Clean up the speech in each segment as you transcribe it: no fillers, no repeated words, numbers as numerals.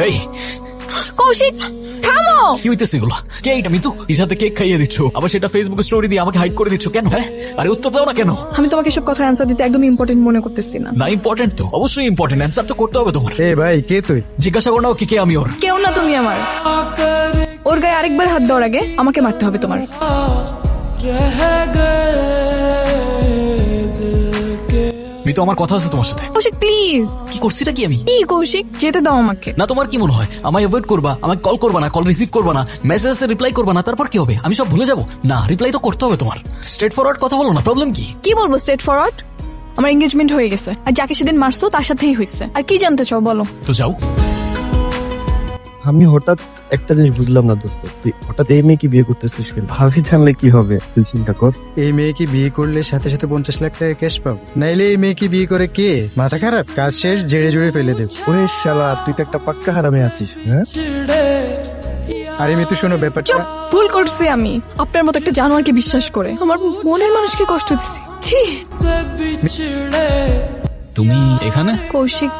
এই কৌশিক থামো। কি হইতেছে এগুলো? কে এটা মিতু? এর সাথে কেক খাইয়ে দিচ্ছ, আবার সেটা ফেসবুকে স্টোরি দিয়ে আমাকে হাইড করে দিচ্ছ কেন? হ্যাঁ, আরে উত্তর দাও না কেন? আমি তোমাকে সব কথার অ্যান্সার দিতে একদম ইম্পর্টেন্ট মনে করতেছি না। না ইম্পর্টেন্ট তো, অবশ্যই ইম্পর্টেন্ট, অ্যান্সার তো করতে হবে তোমার। এ ভাই কে তুই? জিজ্ঞাসা করো না ওকে কে আমি ওর। কেউ না তুমি আমার। ওর গায়ে আরেকবার হাত দেওয়ার আগে আমাকে মারতে হবে তোমার। মিতু আমার কথা আছে তোমার সাথে। কৌশিক প্লিজ। কি করছিটা কি আমি? কি কৌশিক, যেতে দাও আমাকে। না তোমার কি মনে হয় আমায় অ্যাভয়েড করবা, আমাকে কল করবা না, কল রিসিভ করবা না, মেসেজে রিপ্লাই করবা না, তারপর কি হবে? আমি সব ভুলে যাবো? না, রিপ্লাই তো করতে হবে তোমার। স্ট্রেট ফরওয়ার্ড কথা বলো না, প্রবলেম কি? কি বলবো স্ট্রেট ফরওয়ার্ড? আমার এঙ্গেজমেন্ট হয়ে গেছে, আর যাকে সেদিন মারছো তার সাথেই হয়েছে। আর কি জানতে চাও বলো? তো যাও। আমি হঠাৎ একটা জিনিস বুঝলাম না দোস্ত, তুই হঠাৎ এই মেয়েকে বিয়ে করতেছিস কেন? ভাবি জানলে কি হবে তুই চিন্তা কর। এই মেয়েকে বিয়ে করলে সাথে সাথে 50 লাখ টাকা ক্যাশ পাবো, নাইলে এই মেয়েকে বিয়ে করে কে? মাথা খারাপ, কাজ শেষ, জেড়ে জুড়ে ফেলে দেব। ওরে শালা, তুই তো একটা পাক্কা হারামে আছিস। হ্যাঁ, আরে মেয়ে, তুই শোনো ব্যাপারটা। চুপ, ভুল করছি আমি আপনার মতো একটা জানোয়ারকে বিশ্বাস করে। আমার মনের মানুষকে কষ্ট দিচ্ছি। ছি। তুমি এখানে কৌশিক,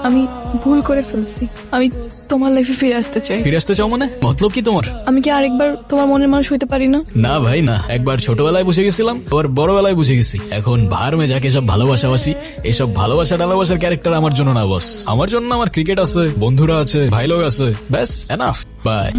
আমি ভুল করে ফেলছি। আমি তোমার লাইফে ফিরে আসতে চাই। ফিরে আসতে চাও মানে? মতলব কি তোমার? আমি কি আরেকবার তোমার মনের মানুষ হইতে পারি না? না ভাই না, একবার ছোটবেলায় বুঝে গেছিলাম, আবার বড়বেলায় বুঝে গেছি। এখন ভার মে যাকে সব ভালোবাসাবাসি, এসব ভালোবাসা টালোবাসার ক্যারেক্টার আমার জন্য না বস। আমার জন্য আমার ক্রিকেট আছে, বন্ধুরা আছে, ভাই লোক আছে, ব্যাস এনাফ। বাই।